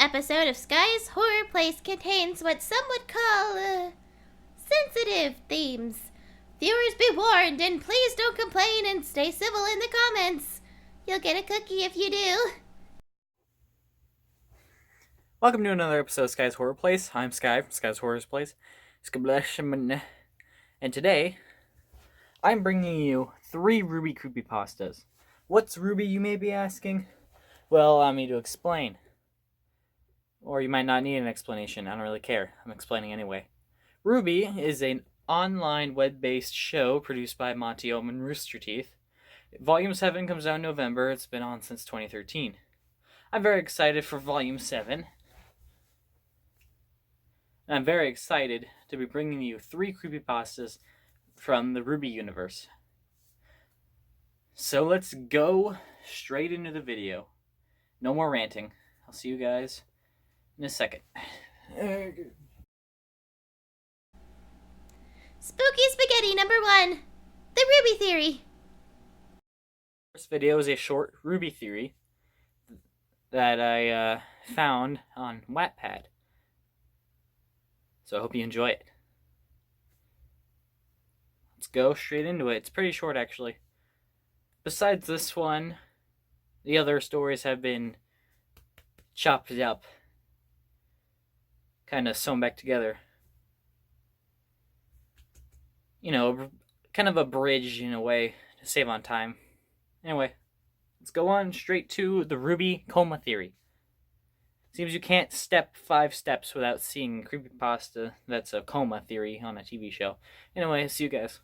episode of Sky's Horror Place contains what some would call, sensitive themes. Viewers be warned, and please don't complain and stay civil in the comments. You'll get a cookie if you do. Welcome to another episode of Sky's Horror Place. I'm Sky from Sky's Horror Place. And today, I'm bringing you 3 RWBY creepypastas. What's RWBY, you may be asking? Well, allow me to explain. Or you might not need an explanation. I don't really care. I'm explaining anyway. RWBY is an online web-based show produced by Monty Ohm and Rooster Teeth. Volume 7 comes out in November. It's been on since 2013. I'm very excited for Volume 7. And I'm very excited to be bringing you 3 creepypastas from the RWBY universe. So let's go straight into the video. No more ranting. I'll see you guys in a second. Spooky Spaghetti number 1. The RWBY Theory. This video is a short RWBY theory that I found on Wattpad. So I hope you enjoy it. Let's go straight into it. It's pretty short, actually. Besides this one, the other stories have been chopped up, kind of sewn back together. You know, kind of abridged in a way to save on time. Anyway, let's go on straight to the RWBY coma theory. Seems you can't step 5 steps without seeing a creepypasta that's a coma theory on a TV show. Anyway, see you guys.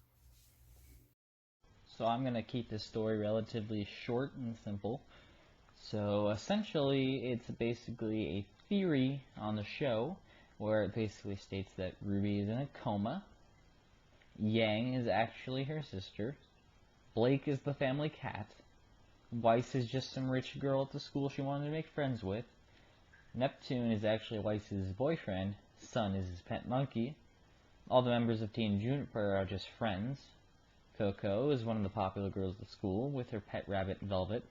So I'm going to keep this story relatively short and simple. So essentially, it's basically a theory on the show where it basically states that RWBY is in a coma. Yang is actually her sister. Blake is the family cat. Weiss is just some rich girl at the school she wanted to make friends with. Neptune is actually Weiss's boyfriend. Sun is his pet monkey. All the members of Team Juniper are just friends. Coco is one of the popular girls at school with her pet rabbit Velvet.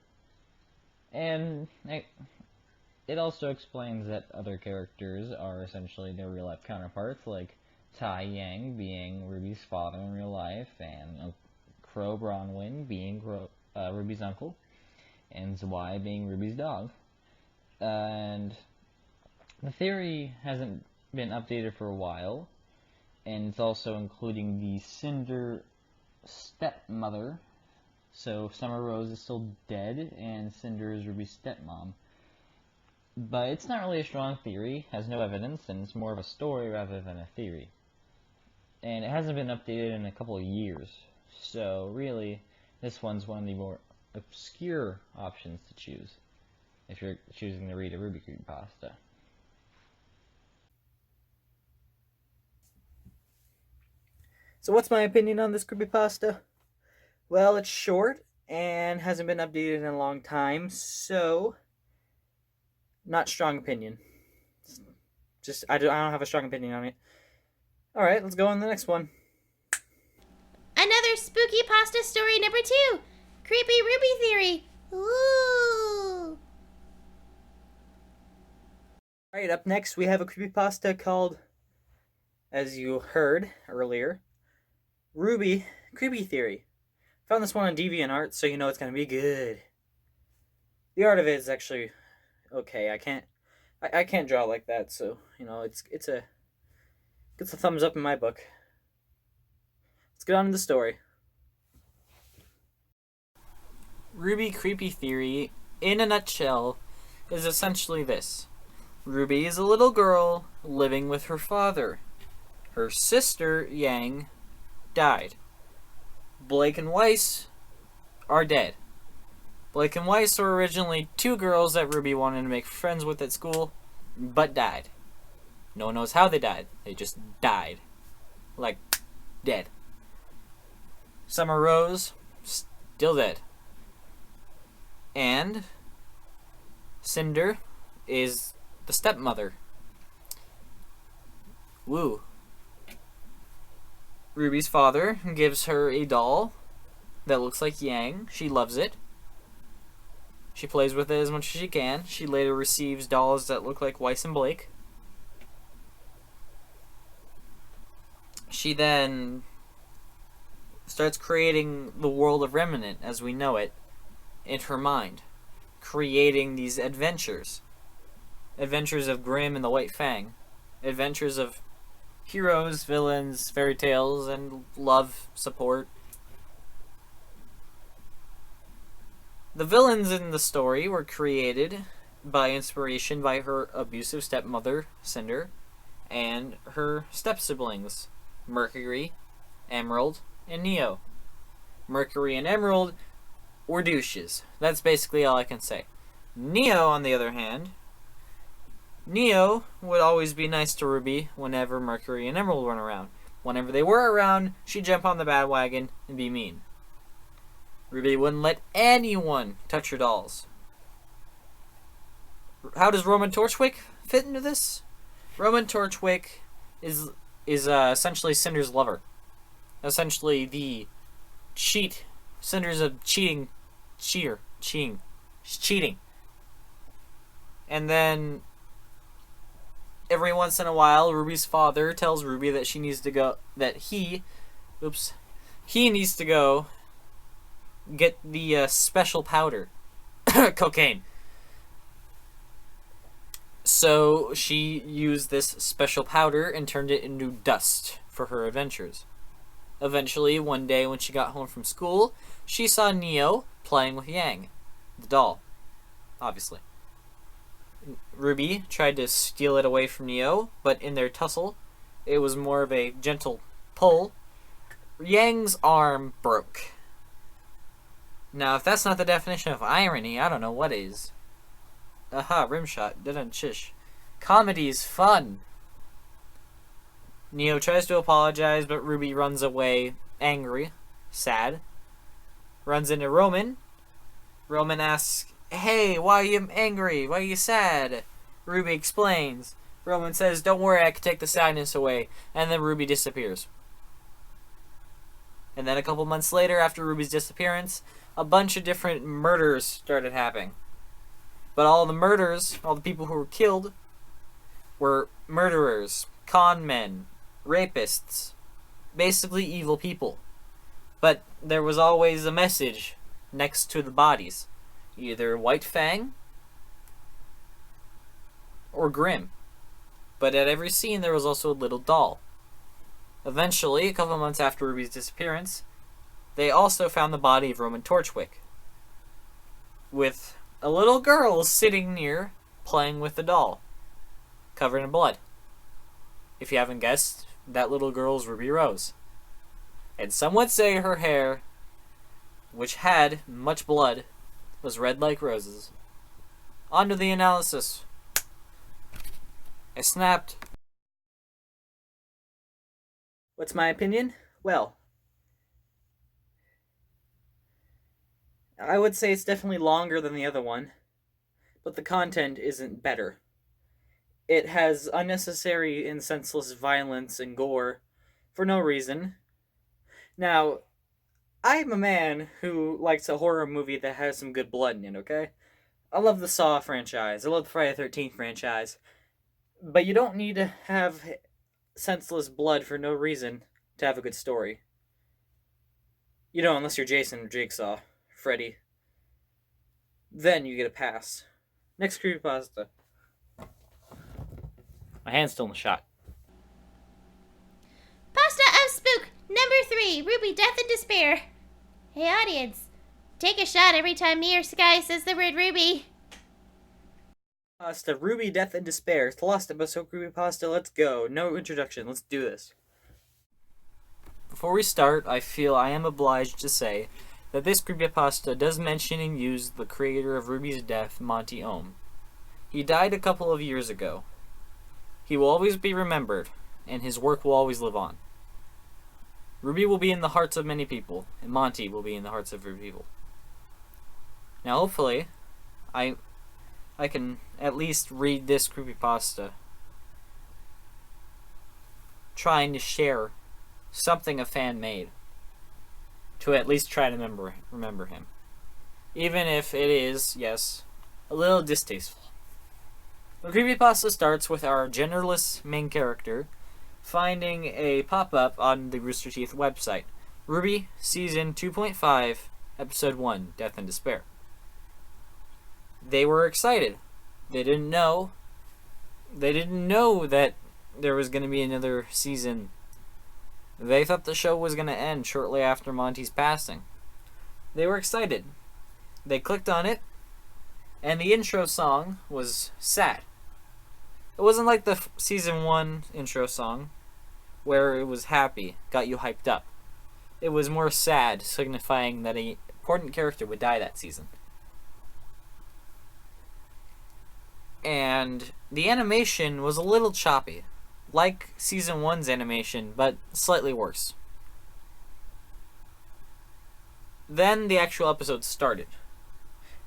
And it also explains that other characters are essentially their real-life counterparts, like Tai Yang being RWBY's father in real life, and Crow Bronwyn being RWBY's uncle, and Zwei being RWBY's dog. And the theory hasn't been updated for a while, and it's also including the Cinder stepmother. So Summer Rose is still dead, and Cinder is RWBY's stepmom. But it's not really a strong theory, has no evidence, and it's more of a story rather than a theory. And it hasn't been updated in a couple of years, so really, this one's one of the more obscure options to choose if you're choosing to read a RWBY creepypasta. So what's my opinion on this creepypasta? Well, it's short and hasn't been updated in a long time, so not strong opinion. Just I don't have a strong opinion on it. All right, let's go on to the next one. Another spooky pasta story number 2. Creepy RWBY Theory. Ooh. Alright, up next we have a creepypasta called, as you heard earlier, RWBY Creepy Theory. Found this one on DeviantArt, so you know it's gonna be good. The art of it is actually okay. I can't draw like that, so you know it's a thumbs up in my book. Let's get on to the story. RWBY Creepy Theory, in a nutshell, is essentially this. RWBY is a little girl living with her father. Her sister, Yang, died. Blake and Weiss are dead. Blake and Weiss were originally 2 girls that RWBY wanted to make friends with at school, but died. No one knows how they died. They just died. Like, dead. Summer Rose, still dead. And Cinder is the stepmother. Woo. RWBY's father gives her a doll that looks like Yang. She loves it. She plays with it as much as she can. She later receives dolls that look like Weiss and Blake. She then starts creating the world of Remnant as we know it in her mind, creating these adventures. Adventures of Grimm and the White Fang. Adventures of heroes, villains, fairy tales, and love, support. The villains in the story were created by inspiration by her abusive stepmother, Cinder, and her step-siblings, Mercury, Emerald, and Neo. Mercury and Emerald were douches. That's basically all I can say. Neo, on the other hand, Neo would always be nice to RWBY whenever Mercury and Emerald weren't around. Whenever they were around, she'd jump on the bandwagon and be mean. RWBY wouldn't let anyone touch her dolls. How does Roman Torchwick fit into this? Roman Torchwick is essentially Cinder's lover. Essentially the Cinder's a cheating. She's cheating. And then every once in a while, RWBY's father tells RWBY that he needs to go get the special powder, cocaine. So she used this special powder and turned it into dust for her adventures. Eventually, one day when she got home from school, she saw Neo playing with Yang, the doll, obviously. RWBY tried to steal it away from Neo, but in their tussle, it was more of a gentle pull. Yang's arm broke. Now, if that's not the definition of irony, I don't know what is. Aha, rimshot. Didn't shish. Comedy's fun. Neo tries to apologize, but RWBY runs away, angry, sad. Runs into Roman. Roman asks, "Hey, why are you angry? Why are you sad?" RWBY explains. Roman says, "Don't worry, I can take the sadness away." And then RWBY disappears. And then a couple months later, after RWBY's disappearance, a bunch of different murders started happening. But all the people who were killed, were murderers, con men, rapists, basically evil people. But there was always a message next to the bodies. Either White Fang or Grimm. But at every scene there was also a little doll. Eventually, a couple months after RWBY's disappearance, they also found the body of Roman Torchwick, with a little girl sitting near, playing with the doll, covered in blood. If you haven't guessed, that little girl's Ruby Rose. And some would say her hair, which had much blood, was red like roses. On to the analysis. I snapped. What's my opinion? Well, I would say it's definitely longer than the other one, but the content isn't better. It has unnecessary and senseless violence and gore for no reason. Now, I'm a man who likes a horror movie that has some good blood in it, okay? I love the Saw franchise. I love the Friday the 13th franchise. But you don't need to have senseless blood for no reason to have a good story. You know, unless you're Jason or Jigsaw, Freddy. Then you get a pass. Next creepypasta. My hand's still in the shot. Pasta of Spook, number 3, RWBY Death and Despair. Hey audience, take a shot every time me or Sky says the word RWBY. Pasta, RWBY Death and Despair. It's the last episode creepypasta. Let's go. No introduction. Let's do this. Before we start, I feel I am obliged to say that this creepypasta does mention and use the creator of RWBY's death, Monty Ohm. He died a couple of years ago. He will always be remembered, and his work will always live on. RWBY will be in the hearts of many people, and Monty will be in the hearts of RWBY people. Now, hopefully, I can at least read this creepypasta, trying to share something a fan made, to at least try to remember him. even if it is, yes, a little distasteful. The creepypasta starts with our genderless main character finding a pop-up on the Rooster Teeth website. RWBY Season 2.5, Episode 1, Death and Despair. They were excited. They didn't know that there was going to be another season. They thought the show was going to end shortly after Monty's passing. They were excited. They clicked on it, and the intro song was sad. It wasn't like the Season 1 intro song, where it was happy, got you hyped up. It was more sad, signifying that an important character would die that season. And the animation was a little choppy, like Season 1's animation, but slightly worse. Then the actual episode started.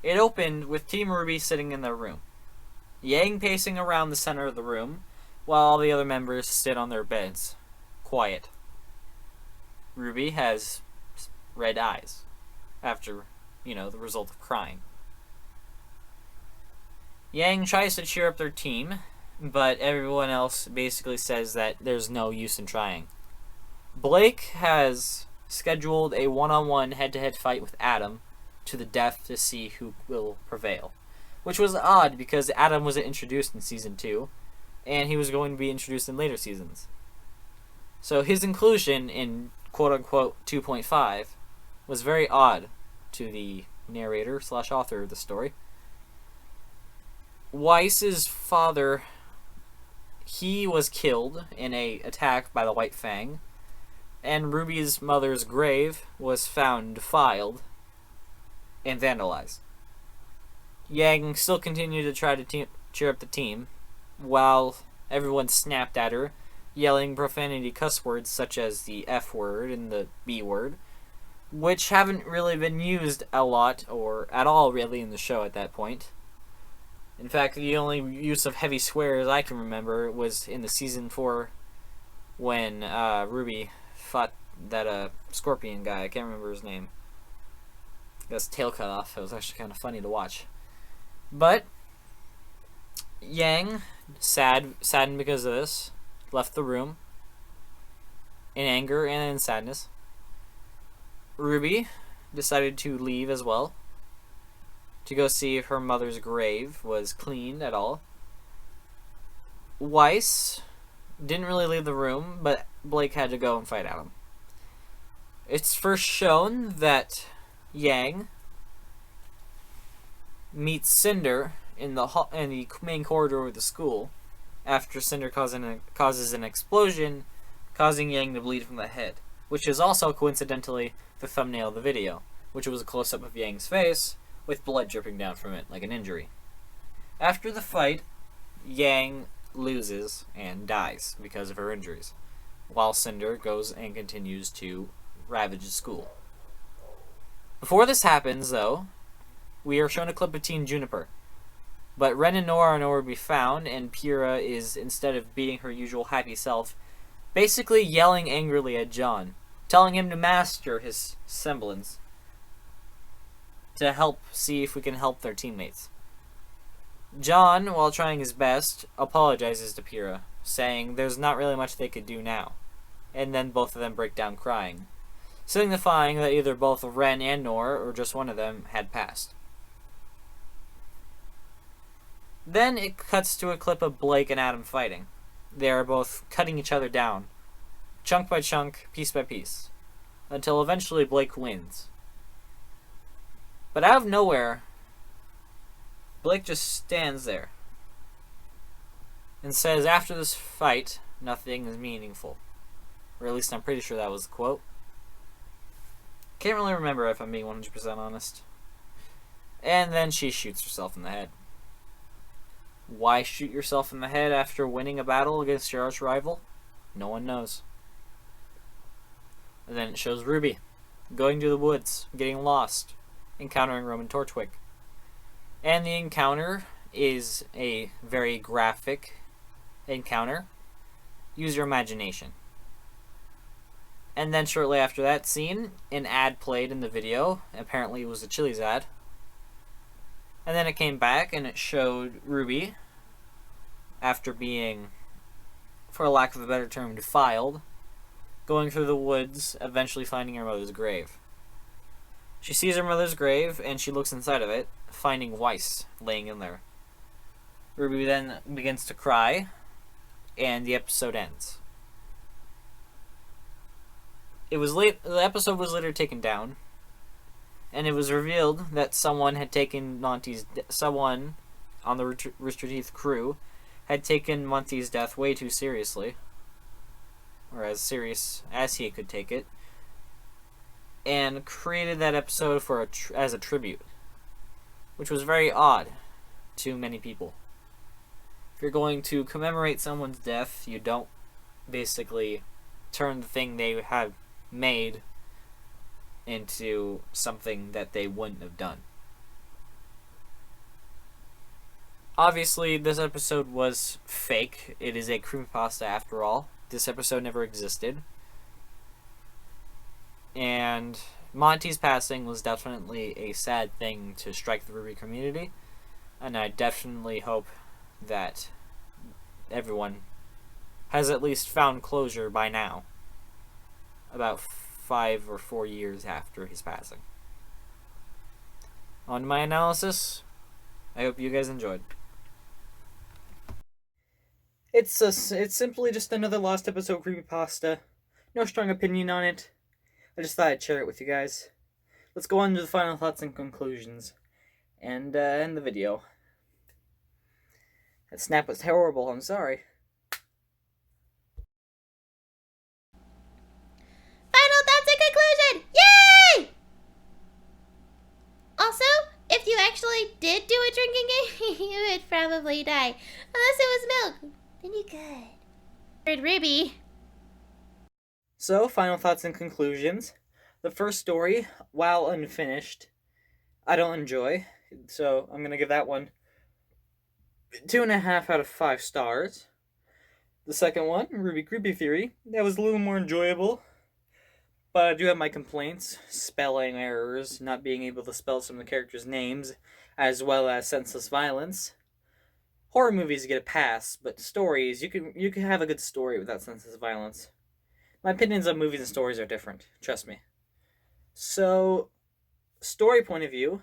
It opened with Team RWBY sitting in their room, Yang pacing around the center of the room, while all the other members sit on their beds, quiet. RWBY has red eyes, after, the result of crying. Yang tries to cheer up their team, but everyone else basically says that there's no use in trying. Blake has scheduled a one-on-one head-to-head fight with Adam to the death to see who will prevail. Which was odd because Adam wasn't introduced in Season 2, and he was going to be introduced in later seasons. So his inclusion in quote-unquote 2.5 was very odd to the narrator/author of the story. Weiss's father, he was killed in an attack by the White Fang, and Ruby's mother's grave was found defiled and vandalized. Yang still continued to try to cheer up the team, while everyone snapped at her, yelling profanity cuss words such as the F word and the B word, which haven't really been used a lot or at all really in the show at that point. In fact, the only use of heavy swears I can remember was in the Season 4 when RWBY fought that scorpion guy. I can't remember his name. Got his tail cut off. It was actually kind of funny to watch. But Yang, saddened because of this, left the room in anger and in sadness. RWBY decided to leave as well, to go see if her mother's grave was cleaned at all. Weiss didn't really leave the room, but Blake had to go and fight Adam. It's first shown that Yang meets Cinder in the main corridor of the school after Cinder causes an explosion, causing Yang to bleed from the head, which is also coincidentally the thumbnail of the video, which was a close-up of Yang's face with blood dripping down from it like an injury. After the fight, Yang loses and dies because of her injuries, while Cinder goes and continues to ravage the school. Before this happens, though, we are shown a clip of Teen Juniper. But Ren and Nora are nowhere to be found, and Pyrrha is, instead of being her usual happy self, basically yelling angrily at John, telling him to master his semblance to help see if we can help their teammates. John, while trying his best, apologizes to Pyrrha, saying there's not really much they could do now, and then both of them break down crying, signifying that either both Ren and Nora, or just one of them, had passed. Then it cuts to a clip of Blake and Adam fighting. They are both cutting each other down, chunk by chunk, piece by piece, until eventually Blake wins. But out of nowhere, Blake just stands there and says after this fight, nothing is meaningful. Or at least I'm pretty sure that was the quote. Can't really remember if I'm being 100% honest. And then she shoots herself in the head. Why shoot yourself in the head after winning a battle against your arch rival? No one knows. And then it shows RWBY going to the woods, getting lost, encountering Roman Torchwick. And the encounter is a very graphic encounter. Use your imagination. And then shortly after that scene, an ad played in the video. Apparently it was a Chili's ad. And then it came back and it showed Ruby, after being, for lack of a better term, defiled, going through the woods, eventually finding her mother's grave. She sees her mother's grave and she looks inside of it, finding Weiss laying in there. Ruby then begins to cry, and the episode ends. The episode was later taken down, and it was revealed that someone on the Rooster Teeth crew had taken Monty's death way too seriously, or as serious as he could take it, and created that episode as a tribute, which was very odd to many people. If you're going to commemorate someone's death, you don't basically turn the thing they have made into something that they wouldn't have done. Obviously, this episode was fake. It is a creepypasta after all. This episode never existed. And Monty's passing was definitely a sad thing to strike the RWBY community. And I definitely hope that everyone has at least found closure by now, about 5 or 4 years after his passing. On to my analysis. I hope you guys enjoyed. It's simply just another lost episode creepypasta. No strong opinion on it. I just thought I'd share it with you guys. Let's go on to the final thoughts and conclusions, and end the video. That snap was horrible, I'm sorry. Final thoughts and conclusion! Yay! Also, if you actually did do a drinking game, you would probably die. Unless it was milk. Then you could. RWBY. So, final thoughts and conclusions. The first story, while unfinished, I don't enjoy. So, I'm going to give that one 2.5 out of 5 stars. The second one, RWBY Creepy Theory, that was a little more enjoyable. But I do have my complaints. Spelling errors, not being able to spell some of the characters' names, as well as senseless violence. Horror movies get a pass, but stories, you can have a good story without senseless violence. My opinions on movies and stories are different, trust me. So, story point of view,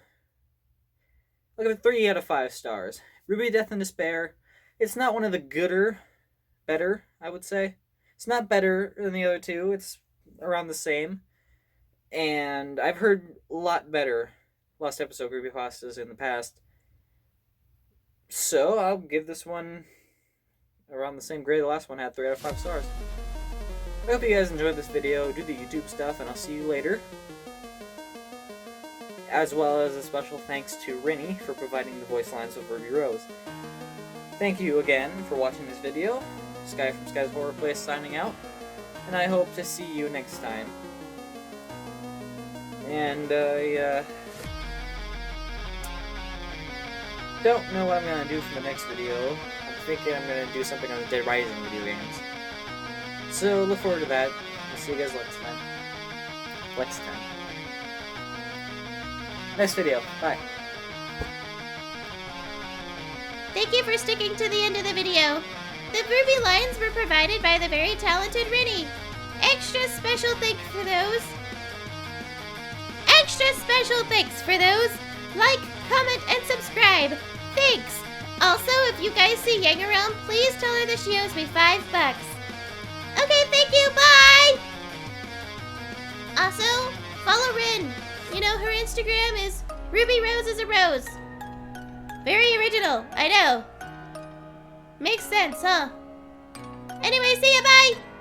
I'll give it 3 out of 5 stars. RWBY Death and Despair, it's not one of the better, I would say. It's not better than the other two, it's around the same. And I've heard a lot better lost episode creepypastas in the past. So, I'll give this one around the same grade the last one had, 3 out of 5 stars. I hope you guys enjoyed this video, do the YouTube stuff, and I'll see you later. As well as a special thanks to Rinny for providing the voice lines of Ruby Rose. Thank you again for watching this video. Sky from Sky's Horror Place signing out, and I hope to see you next time. And I don't know what I'm gonna do for the next video. I'm thinking I'm gonna do something on the Dead Rising video games. So look forward to that. I'll see you guys next time. Next video. Bye. Thank you for sticking to the end of the video. The RWBY lines were provided by the very talented Rinny. Extra special thanks for those. Like, comment, and subscribe. Thanks. Also, if you guys see Yang around, please tell her that she owes me $5. Okay, thank you. Bye. Also, follow Rin. You know, her Instagram is Ruby Rose is a Rose. Very original, I know. Makes sense, huh? Anyway, see ya, bye!